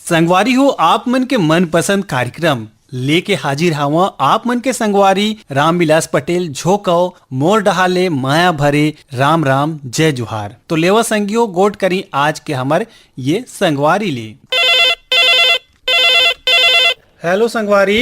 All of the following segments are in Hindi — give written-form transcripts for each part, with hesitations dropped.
संगवारी हो आप मन के मनपसंद कार्यक्रम लेके हाजिर हवा आप मन के संगवारी रामविलास पटेल झोकौ मोर डहाले माया भरे राम राम जय जुहार। तो लेवा संगियो गोट करी आज के हमर ये संगवारी ले। हेलो संगवारी।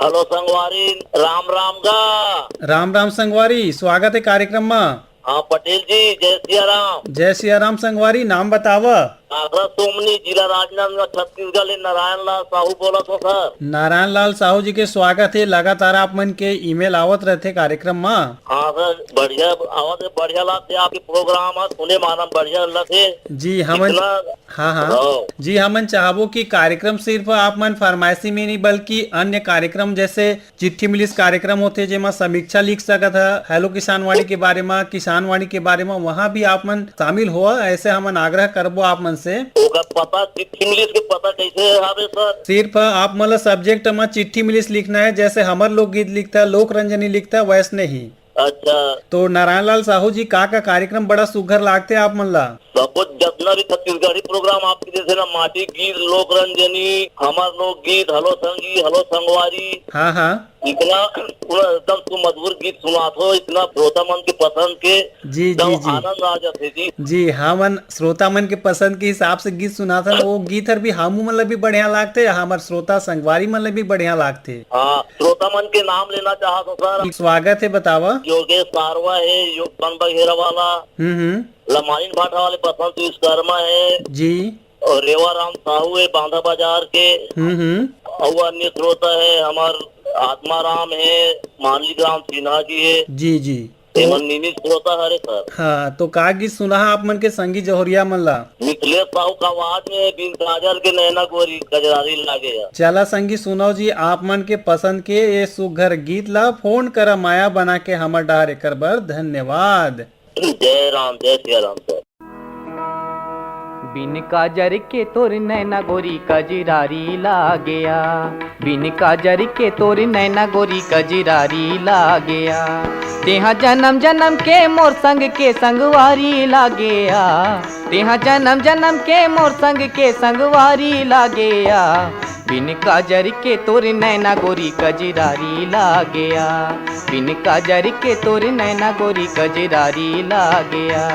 हेलो संगवारी, राम राम गा। राम राम संगवारी, स्वागत है कार्यक्रम में। हाँ पटेल जी, जय सिया राम। जय सिया राम संगवारी, नाम बतावा। आगरा सोमनी, जिला राजनांदगांव, छत्तीसगढ़ ले नारायण लाल साहू बोला तो सर। नारायण लाल साहू जी के स्वागत है। लगातार आप मन के ईमेल आवत रहते कार्यक्रम में। हाँ सर, बढ़िया आवत है, बढ़िया लगते आपके प्रोग्राम सुने माना बढ़िया लगते जी। हमन हाँ जी, हमन चाहबो कि कार्यक्रम सिर्फ आप मन फरमाइशी में नहीं बल्कि अन्य कार्यक्रम जैसे चिट्ठी मिलिस कार्यक्रम होते जेमा समीक्षा लिख सकत है, हेलो किसानवाड़ी के बारे में, किसानवाड़ी के बारे में, वहाँ भी आप मन शामिल हो, ऐसे हमन आग्रह करबो आप मन से। पता चिट्ठी मिलिस के पता कैसे है सर? सिर्फ आप मतलब सब्जेक्ट में चिट्ठी मिलिस लिखना है, जैसे हमर लोकगीत लिखता है, लोक रंजनी लिखता है, वैसे नहीं। अच्छा। तो नारायण लाल साहू जी का कार्यक्रम बड़ा सुघर लागते आप मन ला। सब कुछ जितना भी छत्तीसगढ़ी प्रोग्राम आपके जैसे ना माटी गीत, लोक रंजनी, हमार लोक गीत, हलो संगी, हलो संगवारी। हाँ इतना एकदम सुमधुर गीत सुनात हो, इतना श्रोता मन के पसंद के जी जी जी आनंद आ जाते जी। हमन श्रोता मन के पसंद के हिसाब से गीत सुनात हन, वो गीत हर भी हमू मन ला भी बढ़िया लागते, हमार श्रोता संगवारी मन ला भी बढ़िया लागते। हाँ, श्रोता मन के नाम लेना चाहता सर। स्वागत है, बतावा। योगेश सारवा है, योग बघेरा वाला, लमाइन भाटा वाले बसंत विश्वकर्मा है जी, और रेवा राम साहू है बांधा बाजार के, और अन्य श्रोता है हमार आत्मा राम है, मानली ग्राम सिन्हा जी है जी जी, श्रोता हरे सर। हाँ, तो का गीत सुना आप मन के संगी जौहरिया मन ला? मिथिलेश साहू का आवाज में बिन काजल के नैना गोरी कजरारी लागे। चला संगी सुनाओ जी आप मन के पसंद के ये सुघर गीत ला। फोन करा माया बना के हमर डार एकर बर धन्यवाद। जय राम, जय सिया राम सर। बिन काजर के तोर नैना गोरी कजरारी लागया, बिन काजर के तोर नैना गोरी कजरारी लागया, तेहा जन्म जन्म के मोर संग के संगवारी लागया, तेहा जन्म जन्म के मोर संग के संगवारी लागया, बिन काजर के तोर नैना गोरी कजरारी लागया, बिन काजर के तोर नैना गोरी कजरारी लागया।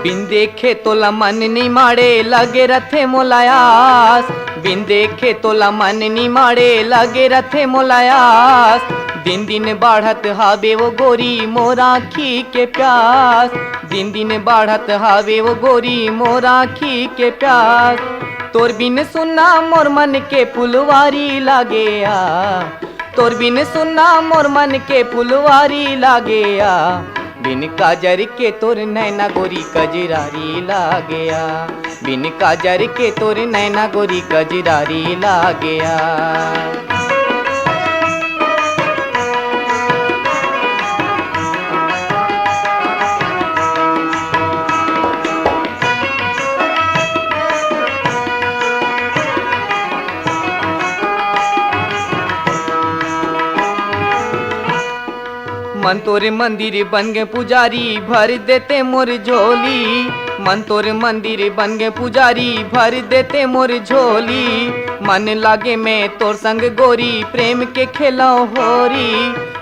बिन देखे तोला मन नहीं माड़े लगे रथे मोलायास, बिन देखे तोला मन नहीं माड़े लगे रथे मोलायास, दिन दिन बढ़त हावे वो गोरी मोर आँखी के प्यास, दिन दिन बढ़त हावे वो गोरी मोर आँखी के प्यास, तोर बिन सुनना मोर मन के फुलवारी लागेया, तोर बिन सुनना मोर मन के फुलवारी लागेया, बिन काजर के तोर नैना गोरी कजरारी लागया, बिन काजर के तोर नैना गोरी कजरारी लागया। मन तोरे मंदिर बन गए पुजारी भर देते मोर झोली, मन तोरे मंदिर बन गए पुजारी भर देते मोर झोली, मन लागे मैं तोर संग गोरी प्रेम के खेलाओ होरी,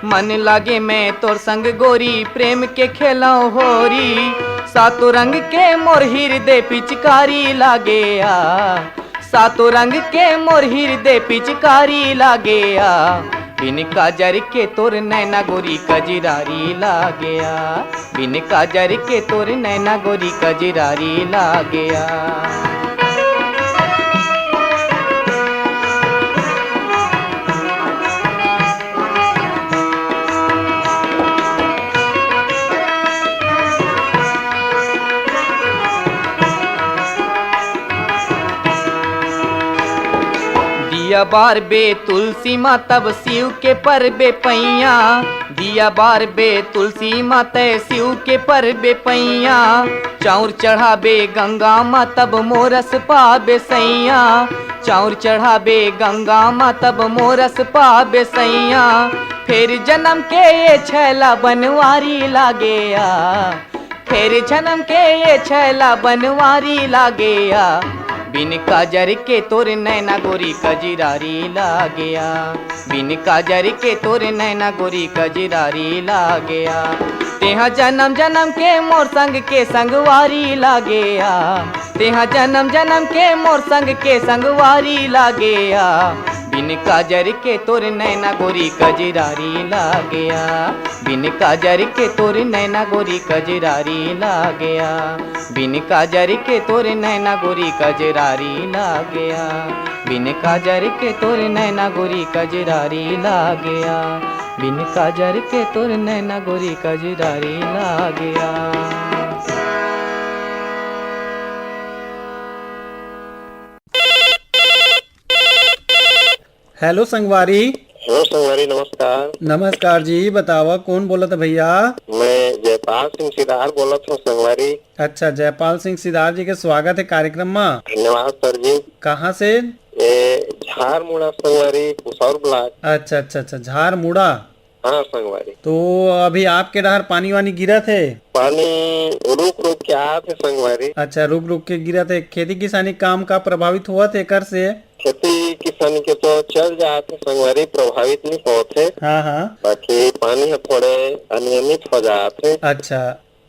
मन लागे मैं तोर संग गोरी प्रेम के खेलाओ होरी, सातों रंग के मोर हृदय पिचकारी लागेया, सातों रंग के मोर हृदय पिचकारी लागेया, बिन काजर के तोर नैना गोरी कजरारी लागया, बिन काजर के तोर नैना गोरी कजरारी लागया। दिया बार बे तुलसी माँ तब शिव के पर बे पैया, दिया बार बे तुलसी माँ तय शिव के पर बे पैया, चाउर चढ़ाबे गंगा माँ तब मोरस पाबे सैया, चाउर चढ़ाबे गंगा माँ तब मोरस पाबे सैया, फिर जन्म के ये छैला बनवारी लागेया, फिर जन्म के ये छैला बनवारी लागेया, बिन काजर के तोर नैना गोरी कजरारी लागेया, बिन काजर के तोर नैना गोरी कजरारी लागेया, तेहा जन्म जन्म के मोर संग के संगवारी लागेया, तेहा जन्म जन्म के मोर संग के संगवारी लागेया, बिन काजर के तोर नैना गोरी कजरारी लागेया, बिन काजर के तोर नैना गोरी कजरारी लागेया, बिन काजर के तोर नैना गोरी कजरारी लागेया, बिन काजर के तोर नैना गोरी कजरारी लागेया, बिन काजर के तोर नैना गोरी कजरारी लागेया। हेलो संगवारी। हेलो संगवारी, नमस्कार। नमस्कार जी, बतावा कौन बोलत है भैया? मैं जयपाल सिंह सिदार बोलत हूँ संगवारी। अच्छा, जयपाल सिंह सिदार जी के स्वागत है कार्यक्रम में। धन्यवाद सर जी। कहाँ से? ये झारमुड़ा संगवारी, कुसौर ब्लॉक। अच्छा अच्छा अच्छा, झारमुड़ा। हाँ संगवारी। तो अभी आपके डहर पानी वानी गिरा थे? पानी रुक रुक के आया थे संगवारी। अच्छा, रुक रुक के गिरा थे। खेती किसानी काम का प्रभावित हुआ थे कर से? खेती किसानी के तो चल जाते संगवारी, प्रभावित नहीं होते। हाँ हाँ। बाकी पानी है थोड़े अनियमित हो जाते। अच्छा,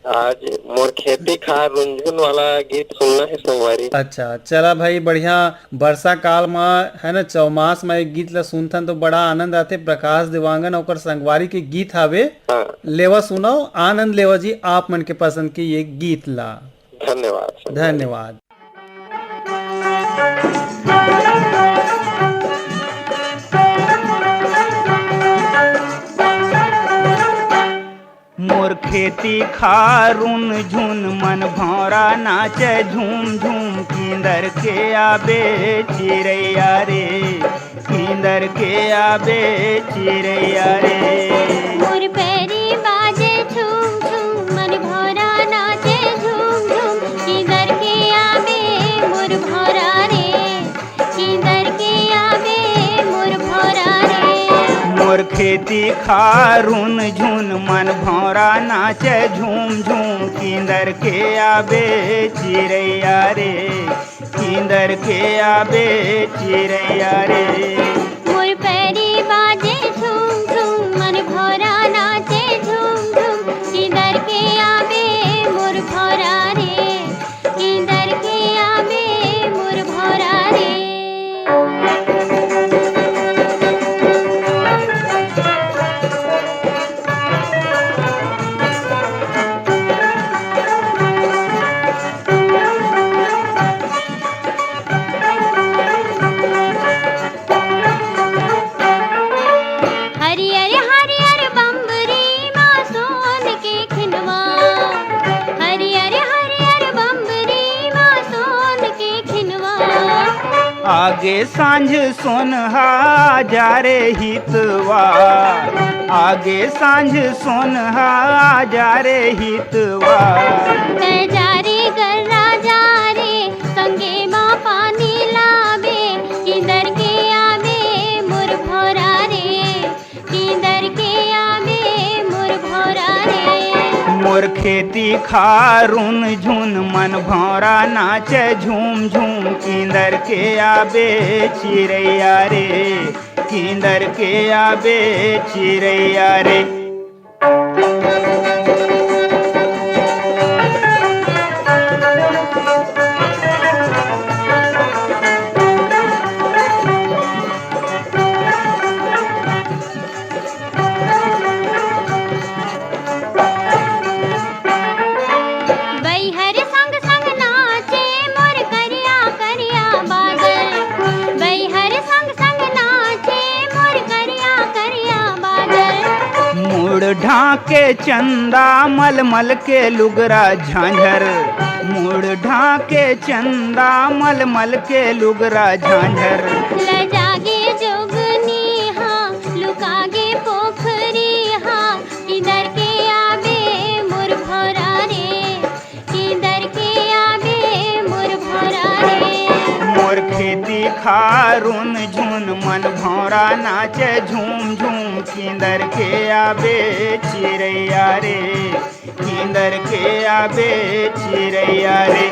आज मोर खेती खार रुंझुन वाला गीत सुनना है संगवारी। अच्छा चला भाई, बढ़िया। वर्षा काल में है ना, चौमास में एक गीत ला सुनथन तो बड़ा आनंद आते। प्रकाश देवांगन और संगवारी के गीत हावे। हाँ। लेवा सुनाओ, आनंद लेवा जी आप मन के पसंद की ये गीत ला। धन्यवाद संगवारी। धन्यवाद। मोर खेती खारुन झुन मन भौरा नाचे झूम झूम, किंदर के आबे चिड़ैया रे, किंदर के आबे चिड़ैया रे। मोर पैरी बाजे झूम झूम, मन भौरा नाचे झूम झूम, किंदर के आबे मोर भौरा रे, किंदर के आबे मोर भौरा रे। मोर खेती खारुन झुन मन भौरा नाचे झूम झूम, किंदर के आबे चिड़ैया रे, किंदर के आबे चिड़ैया रे। मोर पैरी बाजे झूम झूम, मन भौरा नाचे झूम झूम, किंदर के आबे मोर भौरा रे, किंदर के आबे मोर भौरा रे। हरियर हरियर बम्बरी माँ सोन के खिनवा, हरियर हरियर बम्बरी माँ सोन के खिनवा। आगे सांझ सोनहा जा रे हितवा, आगे सांझ सोनहा जा रे हितवा। जारे गर्रा जा रे, संगे माँ पानी लाबे, किंदर के आबे मोर भौरा रे, किंदर के आबे मोर भौरा रे। मोर खेती खारुन झुन मन भौरा नाचे झूम झूम, किंदर के आबे चिड़ैया रे, किंदर के आबे चिड़ैया रे। बैहर संग संग नाचे मोर करिया करिया बादल, बैहर संग संग नाचे मोर करिया करिया बादल। मुड़ ढाके चंदा मलमल के लुगरा झांझर, मुड़ ढाके चंदा मलमल के लुगरा झांझर। लजागे खारुन झुन मन भौरा नाचे झूम झूम किंदर के आबे चिरैया रे किंदर के आबे चिरैया रे।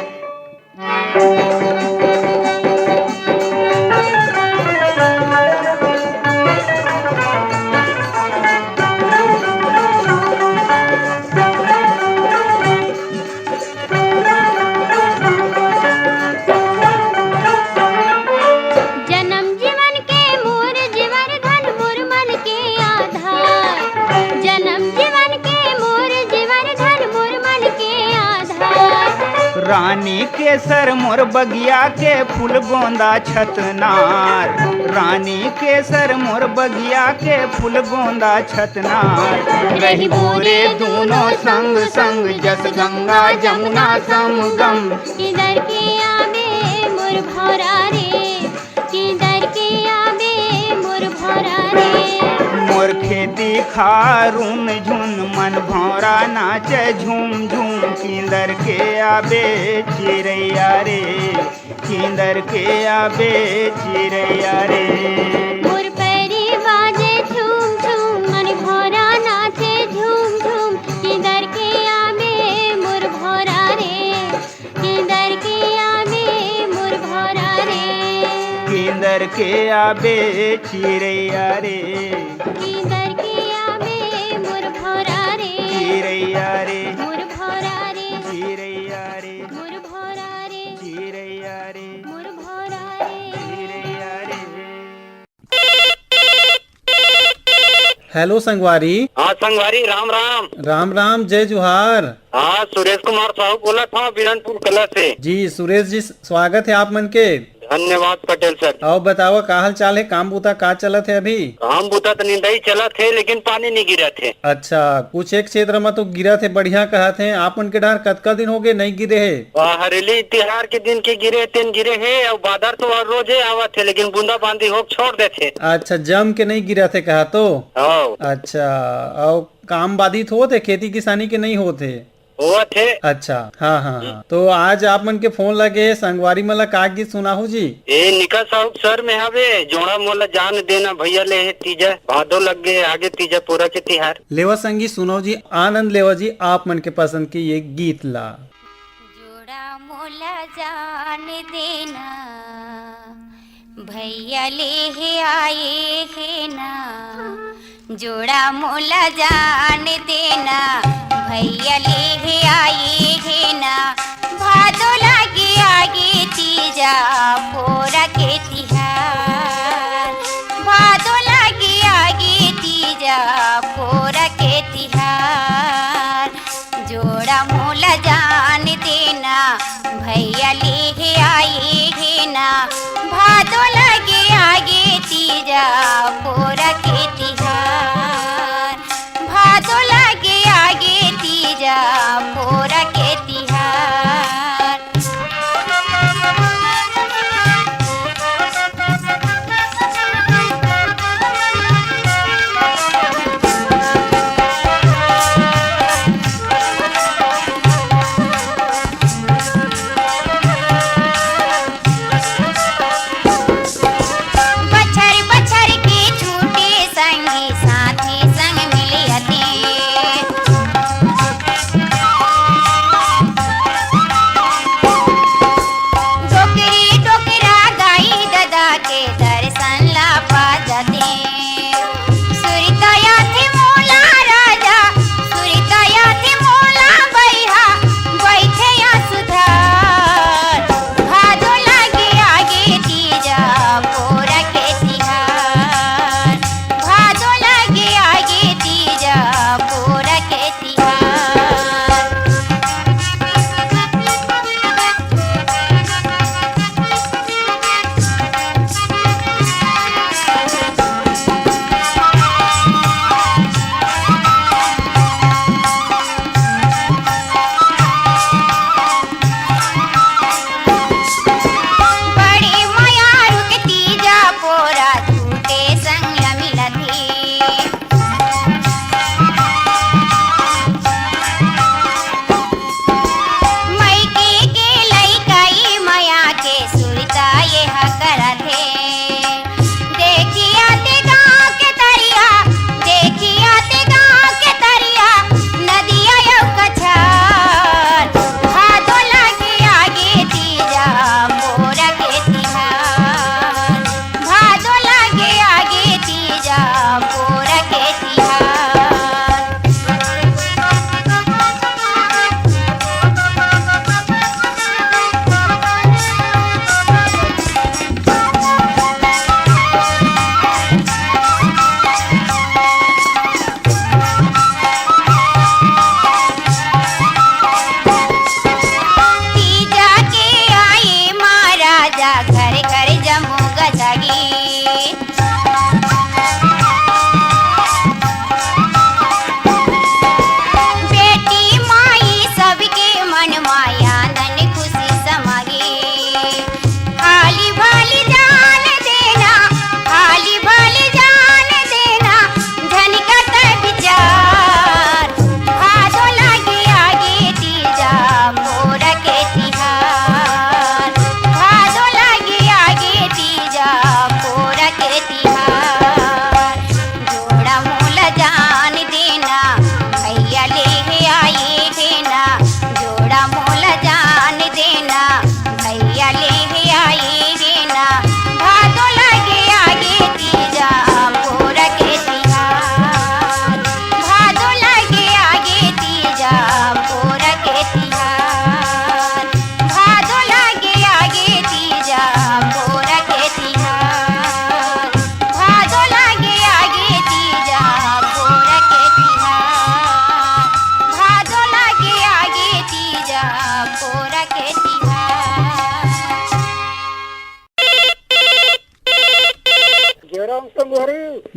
जन्म जीवन के मोर जीवन धन मोर मन के आधार, जन्म जीवन के मोर जीवन धन मोर मन के आधार। रानी केसर मोर बगिया के फूल गोंदा छतनार, रानी केसर मोर बगिया के फूल गोंदा छतनार। रही बोरे दोनों संग संग जस गंगा जमुना समगम किधर के आबे मोर भौरा रे, किधर के आबे मोर भौरा रे। मोर खेती खारुन झुन मन भौरा नाचे झूम झूम किंदर के आबे चिरैया रे किंदर के आबे चिरैया रे। मोर पैरी बाजे झूम झूम मन भौरा नाचे झूम झूम किधर के आबे मोर भौरा रे, किधर के आबे मोर भौरा रे। किंदर के आबे चिरैया रे किधर के आबे मोर भौरा रे, चिरैया रे मोर भौरा रे, चिरैया रे मोर भौरा रे, चिरैया रे मोर भौरा रे। चिरैया रे। हेलो संगवारी। हाँ संगवारी राम राम। राम राम, जय जुहार। हाँ सुरेश कुमार साहब बोला था बिरनपुर कला से। जी सुरेश जी, स्वागत है आप मन के। धन्यवाद पटेल सर। और बताओ का हाल चाल है, काम बूता का चलत है अभी? काम बुता तो निंदाई चला थे लेकिन पानी नहीं गिरा थे। अच्छा, कुछ एक क्षेत्र में तो गिरा थे, बढ़िया कहा थे। आप उनके डार कतका दिन हो गए नहीं गिरे है? हरेली त्योहार के दिन के गिरे तीन गिरे है और बादर तो हर रोज आवा थे लेकिन बूंदा बांदी हो छोड़ दे थे। अच्छा, जम के नहीं गिरा थे कहा तो। हाँ। अच्छा, और काम बाधित होते, खेती किसानी के नहीं होते? हुआ थे। अच्छा, हाँ हाँ हाँ। तो आज आप मन के फोन लगे संगवारी मला का गीत सुनाहू जी? ए निका साहब सर में हवे जोड़ा मोला जान देना भैया ले है तीजा भादो लग गए आगे तीजा पूरा के तिहार। लेवा संगी सुनो जी, आनंद लेवा जी आप मन के पसंद की ये गीत ला। जोड़ा मोला जान देना भैया ले है आए है ना, जोड़ा मोला जान देना भैया ले है आए है ना। भादो लागे आगे तीजा पोरा के तिहार, भादो लागे आगे तीजा पोरा के तिहार। जोड़ा मोला जान देना भैया ले है आए है ना। भादो लागे आगे तीजा पोरा के तिहार, भादो लागे आगे तीजा पोरा के तिहार। बछर बछर के छूटे संगी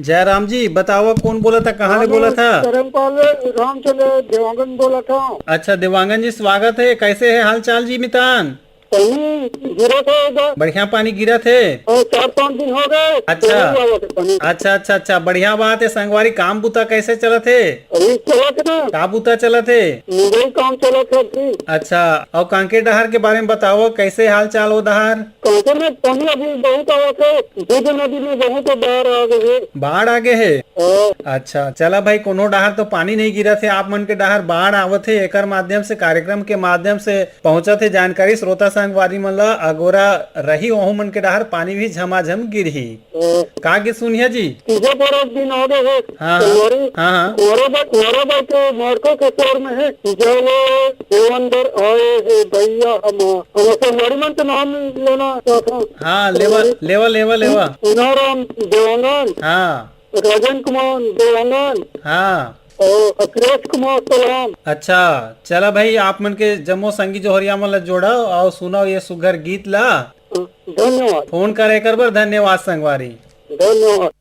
जयराम जी बताओ कौन बोला था, कहाँ से बोला था? धर्मपाल राम चले देवांगन बोला था। अच्छा देवांगन जी स्वागत है, कैसे है हाल चाल जी मितान? पानी गिरा था इधर, बढ़िया पानी गिरा थे। और 4-5 दिन हो गए। अच्छा। तो नहीं आवा थे पानी। अच्छा बढ़िया बात है। संगवारी काम बुता कैसे चला थे? अभी चला थे ना, का बुता चला थे? मुंबई काम चला था अभी। अच्छा और कांके डहार के बारे में बताओ, कैसे हाल चाल हो डहार? कांके में पानी अभी बहुत आवा थे, दूध नदी में बहुत बाढ़ आ गए। बाढ़ आगे है? हाँ। अच्छा चला भाई, कोनो डहार तो पानी नहीं गिरा थे, आप मन के डहार बाढ़ आवत है। एकर माध्यम से कार्यक्रम के माध्यम से पहुंचा थे जानकारी श्रोता संगवारी मन ला अगोरा रही वहु मन के डहार पानी भी झमाझम गिरही। का के सुनिया जी? तीसरे 12 दिन आ गए है। हाँ हाँ हमारा बात मार्को के शहर में है, जब देवंदर आए है भैया हम हमारी मन तो नाम लेना चाहता। हाँ लेवा सुनाराम देवांगन, हाँ राजन कुमार देवांगन हाँ और अखिलेश कुमार सलाम। अच्छा चला भाई, आप मन के जम्मो संगी जोहरिया मन ला जोड़ा और सुनाओ ये सुघर गीत ला। धन्यवाद। फोन करे कर बर धन्यवाद संगवारी। धन्यवाद।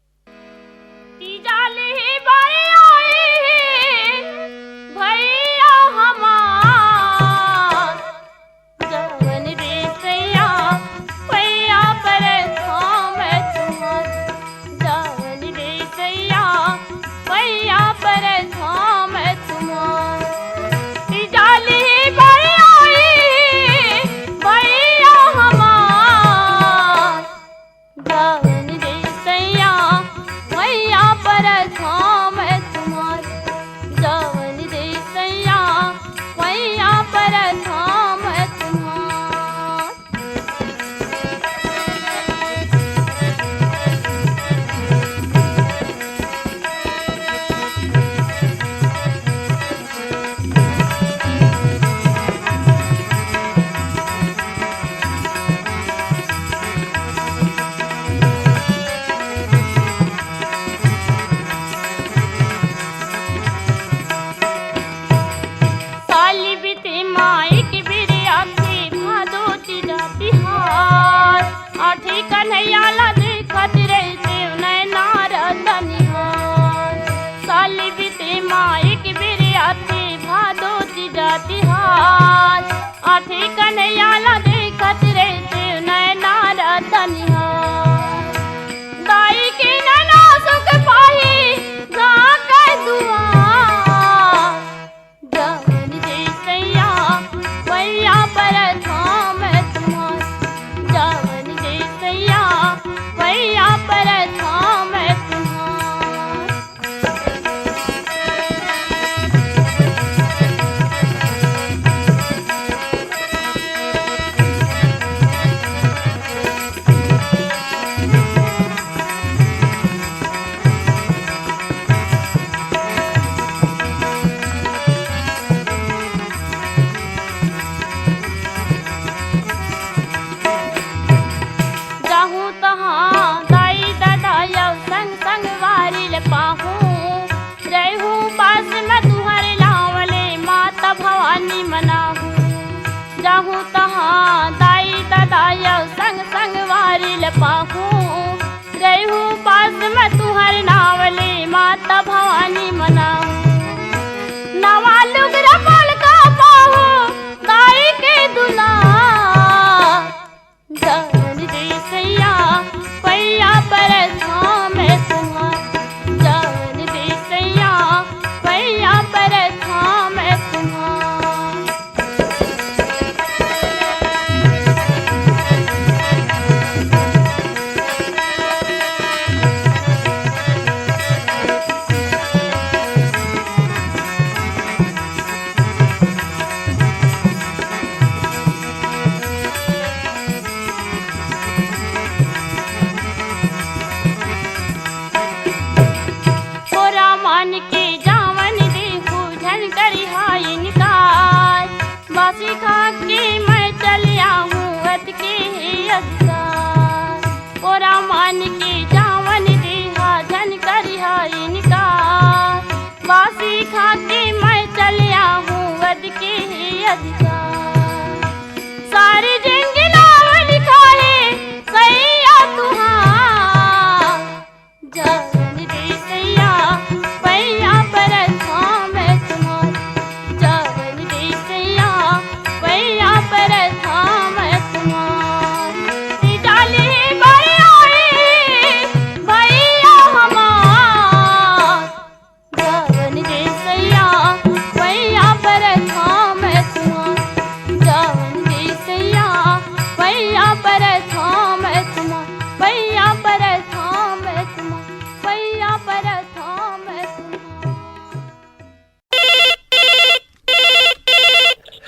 जान दे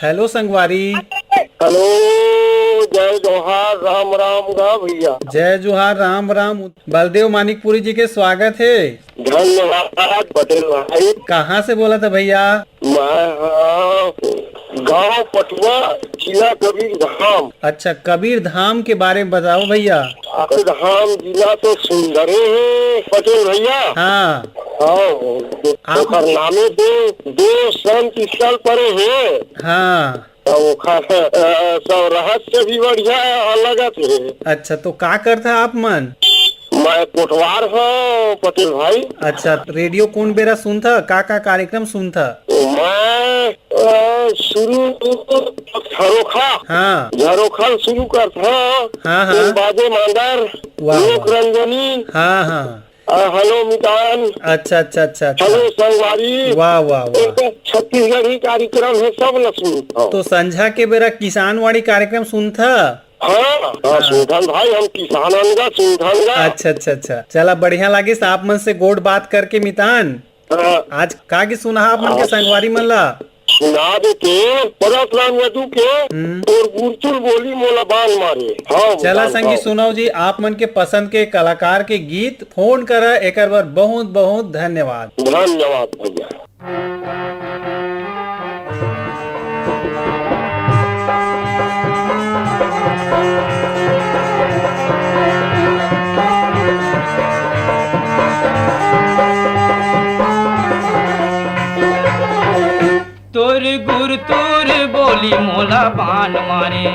हेलो संगवारी। हेलो, जय जोहार, राम राम गा भैया। जय जोहार, राम राम। बलदेव मानिकपुरी जी के स्वागत है। धन्यवाद पटेल भाई। कहाँ से बोला था भैया? मैं गांव पटुआ, जिला कबीर धाम। अच्छा, कबीर धाम के बारे में बताओ भैया। कबीर धाम जिला तो सुंदर है पटेल भैया। हाँ, आप नामे दो संत स्थल पर है। हाँ, तो सब रहस्य भी बढ़िया अलग है। अच्छा, तो का करता आप मन? मैं कोटवार हूँ पटेल भाई। अच्छा, रेडियो कौन बेरा सुनता? का कार्यक्रम सुनता? मैं शुरू झरोखा, हाँ, झरोखा शुरू करता। हाँ, हाँ, बाजे मांदर, वाह, लोक रंजनी, हाँ, हाँ, हेलो मितान, अच्छा अच्छा अच्छा अच्छा, हेलो संगवारी, वाह वाह वाह। छत्तीसगढ़ी कार्यक्रम है, सब न सुनता। तो संझा के बेरा किसानवाड़ी कार्यक्रम सुनता? हाँ हाँ, सुनथन भाई, हम किसानन सुनथन। अच्छा अच्छा अच्छा, चला बढ़िया लागे आप मन से गोड बात करके मितान। आज का की सुना आप मन के संगवारी मन ला? सुना दे के परत राम यदु के और गुरचुल बोली मोला बान मारे। हाँ, चला संगी सुनाओ जी आप मन के पसंद के कलाकार के गीत। फोन करा एक बार बहुत बहुत धन्यवाद। धन्यवाद भैया। तोर गुर तोर बोली मोला बान मारे,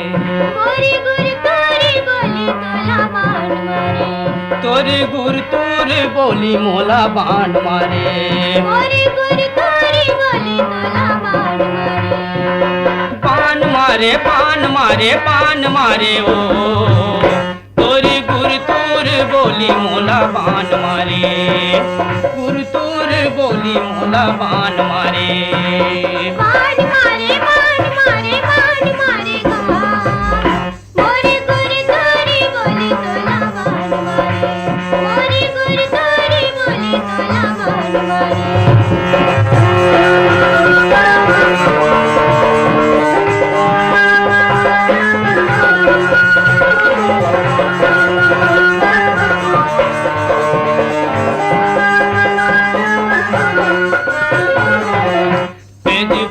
मोरी गुर तोरी बोली तोला बाण मारे, तोर गुर तोर बोली मोला बान मारे, मोरी गुर तोरी बोली तोला बाण मारे, पान मारे पान मारे पान मारे ओ, तोरी गुर तोर बोली मोला बान मारे, गुर तोर बोली मोला बान मारे। बाण मारे बाण मारे बाण मारे गा, मोरी गुर तोरी बोली तोला बाण मारे, मोरी गुर तोरी बोली तोला बाण मारे।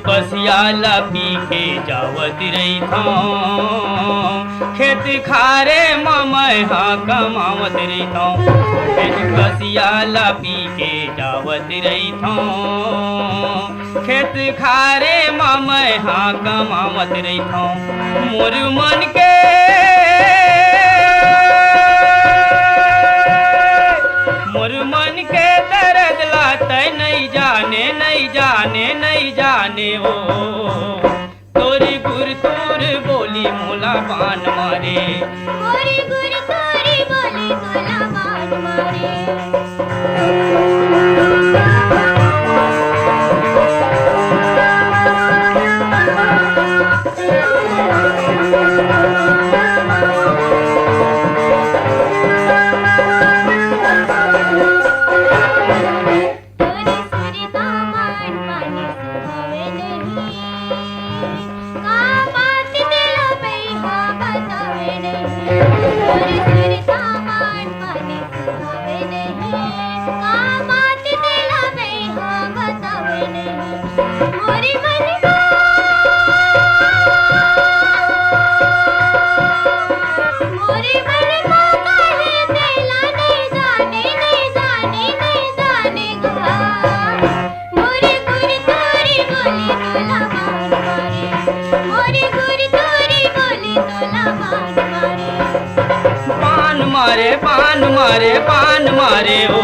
पसियाला पी के जावत रही था, खेत खारे मैं हाँ कमावत रही था। पसियाला पी के जावत रही था, खेत खारे मैं हाँ कमावत रही था। मोर मन के दर्द लाते नहीं जाने नहीं जाने नहीं जाने ओ, तोरी गुर तोर बोली मोला बान मारे, मोरी गुर तोरी बोली तोला बाण मारे। पान मारे ओ,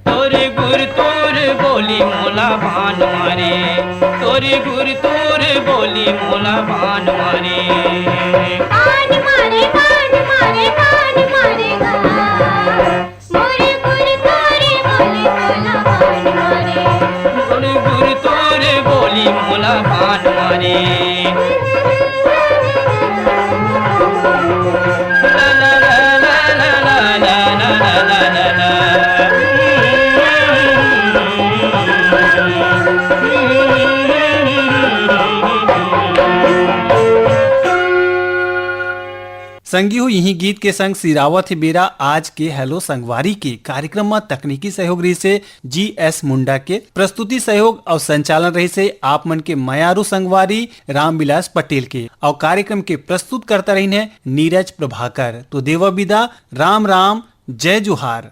तोरे गुर तोर बोली मोला बान मारे, तोरे गुर तोर बोली मोला बान मारे। बाण मारे बाण मारे बाण मारे गा, मोरी गुर तोरी बोली तोला बाण मारे, तोरे गुर तोर बोली मोला बान मारे। संगी हो यही गीत के संग सिरावत ही बेरा आज के हेलो संगवारी के कार्यक्रम में तकनीकी सहयोग रही से GS मुंडा के, प्रस्तुति सहयोग और संचालन रही से आप मन के मयारू संगवारी रामविलास पटेल के, और कार्यक्रम के प्रस्तुत करता रही है नीरज प्रभाकर। तो देवा विदा, राम राम, जय जोहार।